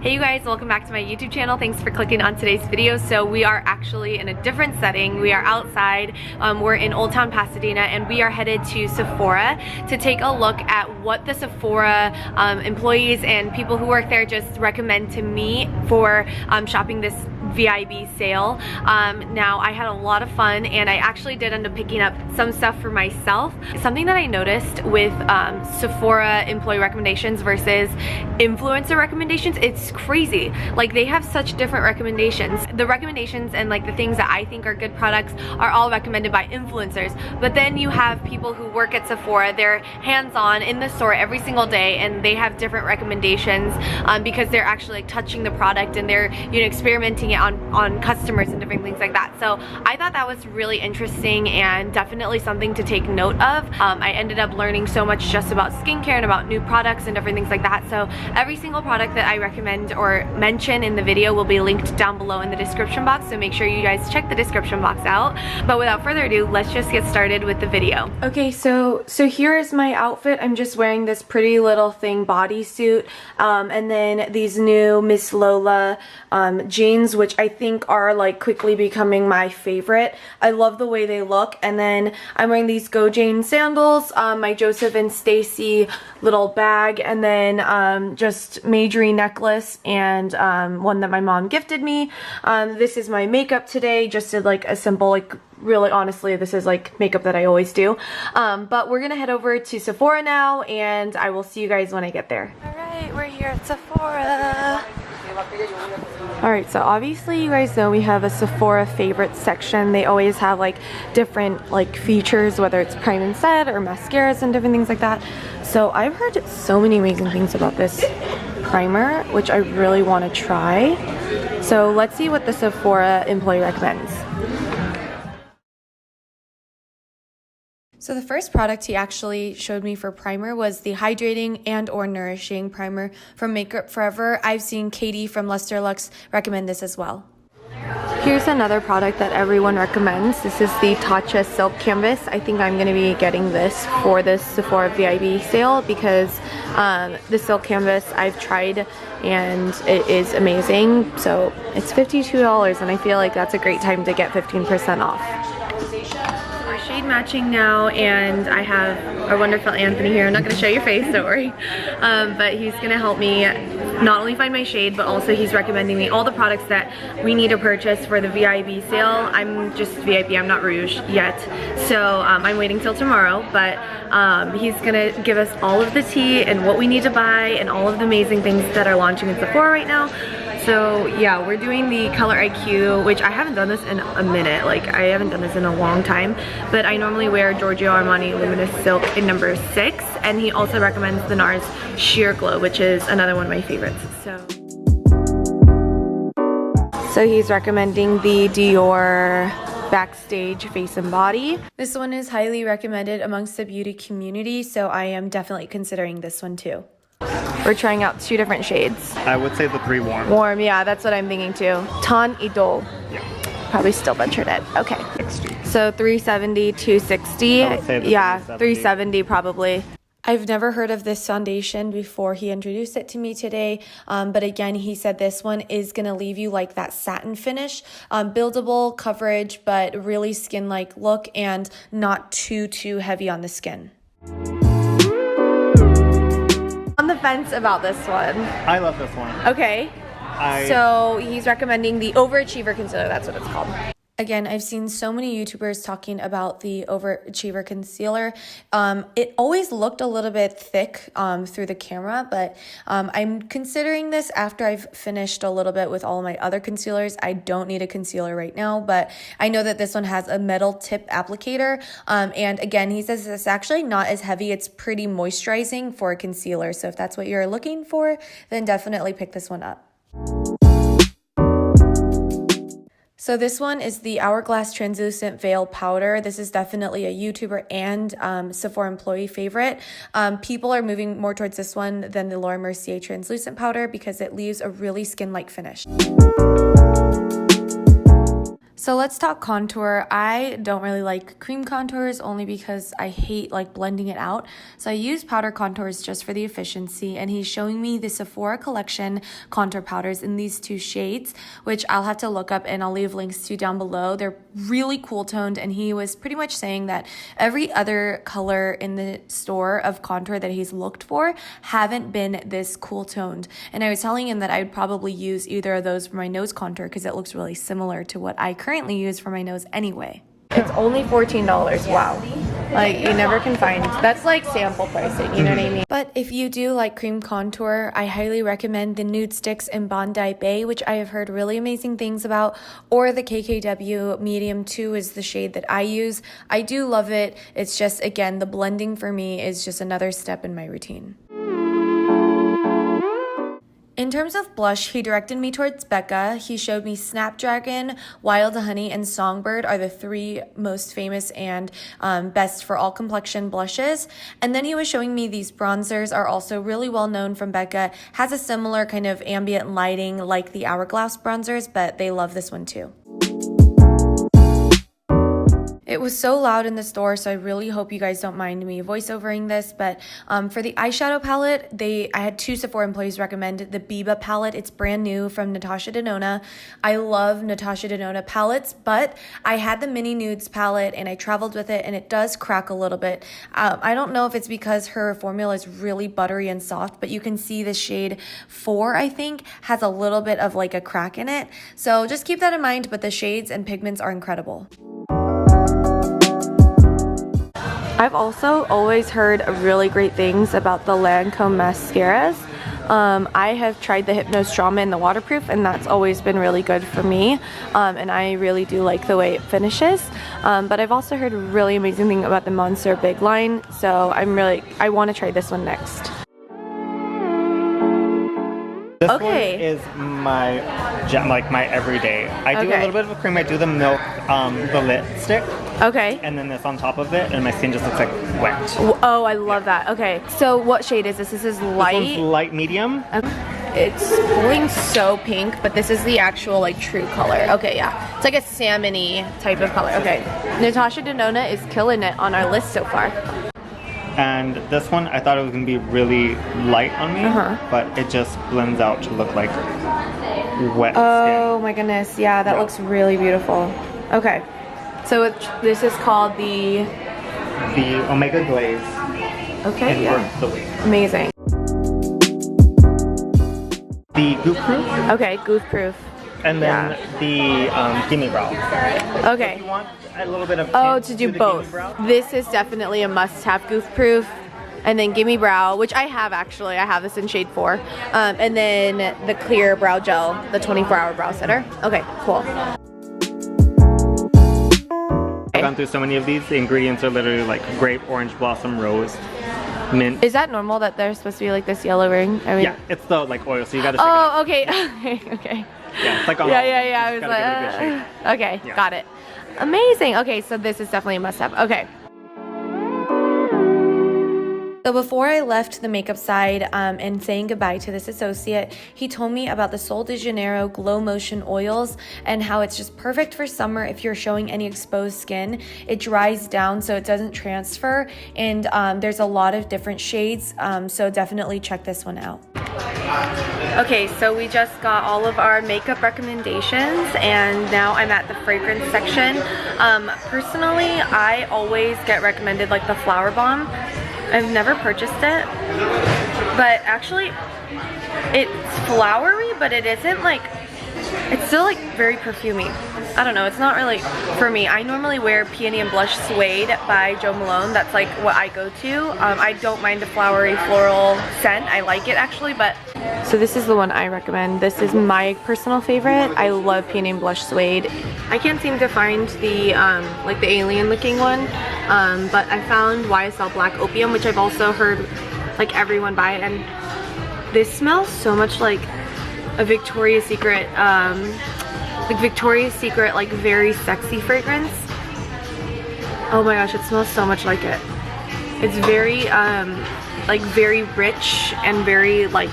Hey you guys, welcome back to my YouTube channel. Thanks for clicking on today's video. So we are actually in a different setting. We are outside. We're in Old Town Pasadena and we are headed to Sephora to take a look at what the Sephora employees and people who work there just recommend to me for shopping this VIB sale. Now I had a lot of fun and I actually did end up picking up some stuff for myself. Something that I noticed with Sephora employee recommendations versus influencer recommendations, it's crazy. Like, they have such different recommendations. The recommendations and like the things that I think are good products are all recommended by influencers, but then you have people who work at Sephora, they're hands-on in the store every single day and they have different recommendations because they're actually like touching the product and they're, you know, experimenting it on customers and different things like that. So I thought that was really interesting and definitely something to take note of. I ended up learning so much just about skincare and about new products and different things like that. So every single product that I recommend or mention in the video will be linked down below in the description box, so make sure you guys check the description box out. But without further ado, let's just get started with the video. Okay, so here is my outfit. I'm just wearing this Pretty Little Thing bodysuit and then these new Miss Lola jeans, which I think are like quickly becoming my favorite. I love the way they look. And then I'm wearing these Go Jane sandals, my Joseph and Stacy little bag, and then just Majorie necklace and one that my mom gifted me. This is my makeup today, just did like a simple, like, really honestly this is like makeup that I always do. But we're gonna head over to Sephora now and I will see you guys when I get there. Alright, we're here at Sephora. Alright, so obviously you guys know we have a Sephora favorites section. They always have like different like features, whether it's prime and set or mascaras and different things like that. So I've heard so many amazing things about this primer, which I really want to try. So let's see what the Sephora employee recommends. So the first product he actually showed me for primer was the Hydrating and or Nourishing Primer from MakeupForever. I've seen Katie from Luster Lux recommend this as well. Here's another product that everyone recommends. This is the Tatcha Silk Canvas. I think I'm going to be getting this for this Sephora VIB sale because the silk canvas I've tried and it is amazing. So it's $52 and I feel like that's a great time to get 15% off. Shade matching now and I have our wonderful Anthony here. I'm not going to show your face, don't worry. But he's going to help me not only find my shade, but also he's recommending me all the products that we need to purchase for the VIB sale. I'm just VIB, I'm not Rouge yet. So I'm waiting till tomorrow, but he's going to give us all of the tea and what we need to buy and all of the amazing things that are launching in Sephora right now. So yeah, we're doing the Color IQ, which I haven't done this in a minute. Like, I haven't done this in a long time, but I normally wear Giorgio Armani Luminous Silk in number 6, and he also recommends the Nars Sheer Glow, which is another one of my favorites. So he's recommending the Dior Backstage Face and Body. This one is highly recommended amongst the beauty community, so I am definitely considering this one too. We're trying out 2 different shades. I would say the 3 warm. Warm, yeah, that's what I'm thinking too. Teint Idole. Yeah. Probably still butchered it. Okay. 60. So 370, 260. Yeah, 370 probably. I've never heard of this foundation before he introduced it to me today, but again, he said this one is going to leave you like that satin finish, buildable coverage, but really skin-like look and not too heavy on the skin. On the fence about this one. I love this one. Okay. So he's recommending the Overachiever Concealer. That's what it's called. Again, I've seen so many YouTubers talking about the Overachiever Concealer. It always looked a little bit thick through the camera, but I'm considering this after I've finished a little bit with all of my other concealers. I don't need a concealer right now, but I know that this one has a metal tip applicator. And again, he says it's actually not as heavy. It's pretty moisturizing for a concealer. So if that's what you're looking for, then definitely pick this one up. So this one is the Hourglass Translucent Veil Powder. This is definitely a YouTuber and Sephora employee favorite. People are moving more towards this one than the Laura Mercier Translucent Powder because it leaves a really skin-like finish. So let's talk contour. I don't really like cream contours only because I hate like blending it out. So I use powder contours just for the efficiency, and he's showing me the Sephora collection contour powders in these 2 shades, which I'll have to look up and I'll leave links to down below. They're really cool toned, and he was pretty much saying that every other color in the store of contour that he's looked for haven't been this cool toned. And I was telling him that I would probably use either of those for my nose contour because it looks really similar to what I currently use for my nose anyway. It's only $14. Wow. Like, you never can find, that's like sample pricing, you know what I mean? But if you do like cream contour, I highly recommend the Nude Sticks in Bondi Bay, which I have heard really amazing things about, or the KKW Medium 2 is the shade that I use. I do love it. It's just, again, the blending for me is just another step in my routine. In terms of blush, he directed me towards Becca. He showed me Snapdragon, Wild Honey, and Songbird are the 3 most famous and best for all complexion blushes. And then he was showing me these bronzers are also really well known from Becca. Has a similar kind of ambient lighting like the Hourglass bronzers, but they love this one too. It was so loud in the store, so I really hope you guys don't mind me voiceovering this, but for the eyeshadow palette, I had 2 Sephora employees recommend the Biba palette. It's brand new from Natasha Denona. I love Natasha Denona palettes, but I had the Mini Nudes palette and I traveled with it and it does crack a little bit. I don't know if it's because her formula is really buttery and soft, but you can see the shade 4, I think, has a little bit of like a crack in it. So just keep that in mind, but the shades and pigments are incredible. I've also always heard really great things about the Lancome mascaras. I have tried the Hypnose Drama and the waterproof, and that's always been really good for me, and I really do like the way it finishes. But I've also heard really amazing thing about the Monster Big line, so I want to try this one next. This one is my everyday. I do a little bit of a cream. I do the milk, the lipstick. Okay. And then this on top of it, and my skin just looks like wet. Oh, I love that. Okay. So what shade is this? This is light? This one's light medium. Okay. It's pulling so pink, but this is the actual like true color. Okay, yeah. It's like a salmon-y type of color. Okay. Natasha Denona is killing it on our list so far. And this one, I thought it was going to be really light on me, but it just blends out to look like wet skin. Oh my goodness, yeah, that looks really beautiful. Okay, so this is called the Omega Glaze. Okay, yeah. Amazing. The Goof Proof. Okay, Goof Proof. And then the Gimme Brow. Okay. If you want a little bit of to do both. This is definitely a must-have Goof Proof. And then Gimme Brow, which I have actually. I have this in shade 4. And then the clear brow gel, the 24-hour brow setter. Okay, cool. I've gone through so many of these. The ingredients are literally like grape, orange blossom, rose, mint. Is that normal that there's supposed to be like this yellow ring? I mean, yeah, it's the like oil, so you gotta shake it okay. Okay. Yeah, it's like on yeah. I was like, okay, yeah. Got it. Amazing. Okay, so this is definitely a must-have. Okay. So before I left the makeup side and saying goodbye to this associate, he told me about the Sol de Janeiro Glow Motion oils and how it's just perfect for summer if you're showing any exposed skin. It dries down so it doesn't transfer, and there's a lot of different shades, so definitely check this one out. Okay, so we just got all of our makeup recommendations and now I'm at the fragrance section. Personally, I always get recommended like the Flower Bomb. I've never purchased it, but actually it's flowery, but it isn't like, it's still like very perfumey. I don't know, it's not really for me. I normally wear Peony and Blush Suede by Jo Malone. That's like what I go to. I don't mind the flowery floral scent. I like it actually, but so this is the one I recommend. This is my personal favorite. I love Peony and Blush Suede. I can't seem to find the like the alien looking one, but I found YSL Black Opium, which I've also heard like everyone buy, and this smells so much like a Victoria's Secret, like very sexy fragrance. Oh my gosh, it smells so much like it. It's very like very rich and very like,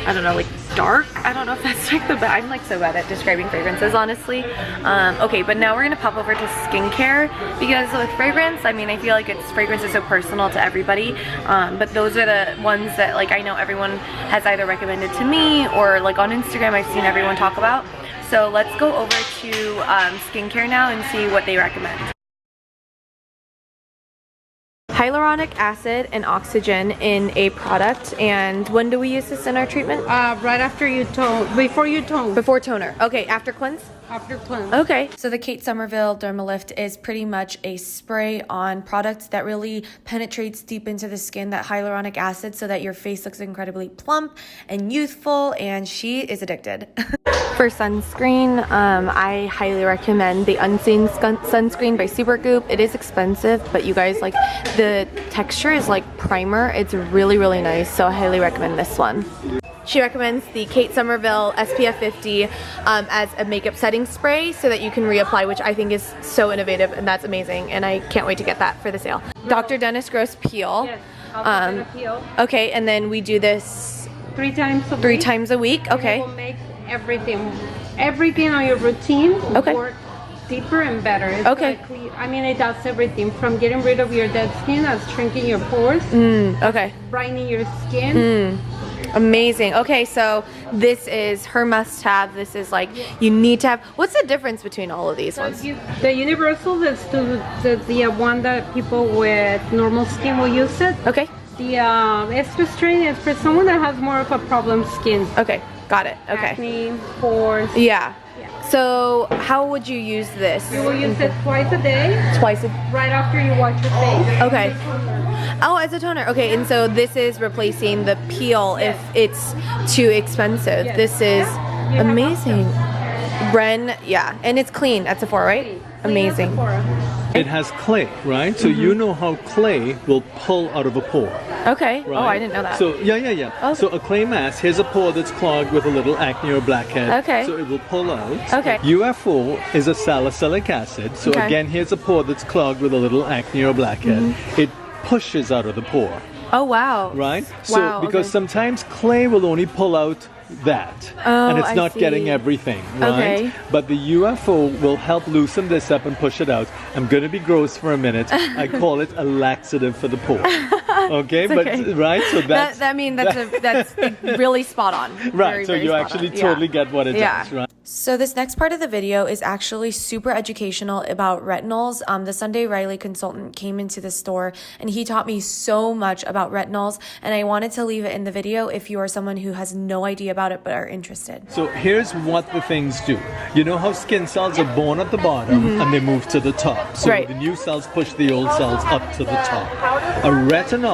I don't know, like dark. I don't know if that's like the best. I'm like so bad at describing fragrances, honestly. Okay, but now we're gonna pop over to skincare, because with fragrance, I mean, I feel like fragrance is so personal to everybody, but those are the ones that like I know everyone has either recommended to me or like on Instagram I've seen everyone talk about. So let's go over to skincare now and see what they recommend. Hyaluronic acid and oxygen in a product. And when do we use this in our treatment? Right after you tone, before you tone. Before toner. Okay, after cleanse? After cleanse. Okay. So the Kate Somerville Dermalift is pretty much a spray on product that really penetrates deep into the skin, that hyaluronic acid, so that your face looks incredibly plump and youthful, and she is addicted. For sunscreen, I highly recommend the Unseen Sunscreen by Supergoop. It is expensive, but you guys, like, the texture is like primer. It's really, really nice, so I highly recommend this one. She recommends the Kate Somerville SPF50 as a makeup setting spray so that you can reapply, which I think is so innovative, and that's amazing, and I can't wait to get that for the sale. Dr. Dennis Gross Peel. Yes, peel. Okay, and then we do this 3 times a week. 3 times a week. Okay. It will make everything on your routine work deeper and better. It's okay. I mean, it does everything from getting rid of your dead skin, as shrinking your pores, okay, brightening your skin. Amazing. Okay, so this is her must-have. This is like, you need to have. What's the difference between all of these ones? The universal is the one that people with normal skin will use it. Okay. The ester strain is for someone that has more of a problem skin. Okay, got it. Okay. Acne, pores. Yeah. So how would you use this? You will use it twice a day. Right after you wash your face. Okay. Oh, as a toner. Okay, and so this is replacing the peel if it's too expensive. Yes. This is amazing. Ren, yeah, and it's clean at Sephora, right? Amazing. It has clay, right? So you know how clay will pull out of a pore. Okay. Right? Oh, I didn't know that. So yeah. Okay. So a clay mask, here's a pore that's clogged with a little acne or blackhead. Okay. So it will pull out. Okay. UFO is a salicylic acid. So again, here's a pore that's clogged with a little acne or blackhead. It pushes out of the pore. Oh, wow. Right? So because sometimes clay will only pull out that, and it's not getting everything, right? Okay. But the UFO will help loosen this up and push it out. I'm going to be gross for a minute. I call it a laxative for the pore. Okay, but right, so that's that's really spot on. Right, very, so very you spot actually on. totally get what it does, right? So this next part of the video is actually super educational about retinols. The Sunday Riley consultant came into the store and he taught me so much about retinols, and I wanted to leave it in the video if you are someone who has no idea about it but are interested. So here's what the things do. You know how skin cells are born at the bottom and they move to the top. So the new cells push the old cells up to the top. A retinol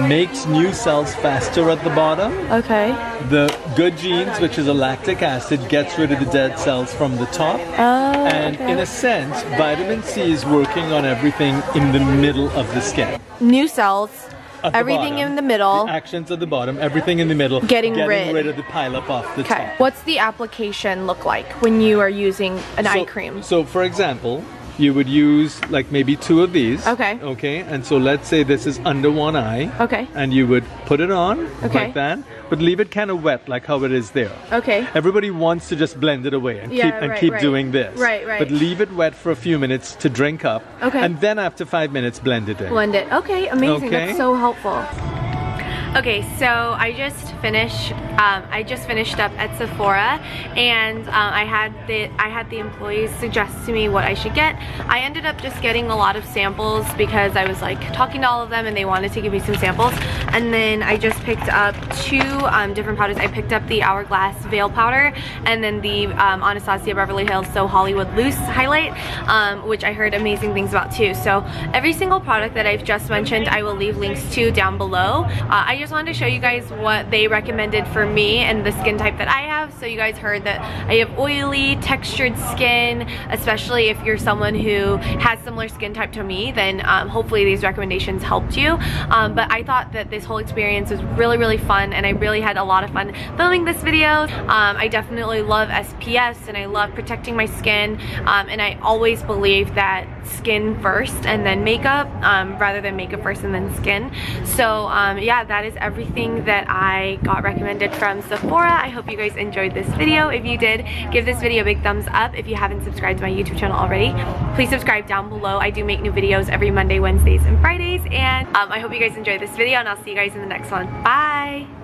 makes new cells faster at the bottom. Okay. The good genes, which is a lactic acid, gets rid of the dead cells from the top. And in a sense, vitamin C is working on everything in the middle of the skin. New cells. Everything bottom, in the middle. The actions at the bottom, everything in the middle. Getting rid of the pileup off the top. What's the application look like when you are using an eye cream? So for example, you would use like maybe 2 of these. Okay. Okay. And so let's say this is under one eye. Okay. And you would put it on like that, but leave it kind of wet like how it is there. Okay. Everybody wants to just blend it away and keep doing this. Right. But leave it wet for a few minutes to drink up. Okay. And then after 5 minutes, blend it in. Blend it. Okay, amazing. Okay. That's so helpful. Okay, so I just finished up at Sephora, and I had the employees suggest to me what I should get. I ended up just getting a lot of samples because I was like talking to all of them and they wanted to give me some samples. And then I just picked up 2 different powders. I picked up the Hourglass Veil Powder and then the Anastasia Beverly Hills So Hollywood Loose Highlight, which I heard amazing things about too. So every single product that I've just mentioned, I will leave links to down below. I just wanted to show you guys what they recommended for me and the skin type that I have. So you guys heard that I have oily, textured skin, especially if you're someone who has similar skin type to me, then hopefully these recommendations helped you. But I thought that this whole experience was really, really fun, and I really had a lot of fun filming this video. I definitely love SPFs and I love protecting my skin, and I always believe that skin first and then makeup, rather than makeup first and then skin. So yeah, that is everything that I got recommended from Sephora. I hope you guys enjoyed this video. If you did, give this video a big thumbs up. If you haven't subscribed to my YouTube channel already, please subscribe down below. I do make new videos every Monday, Wednesdays, and Fridays, and I hope you guys enjoyed this video, and I'll see you guys in the next one. Bye!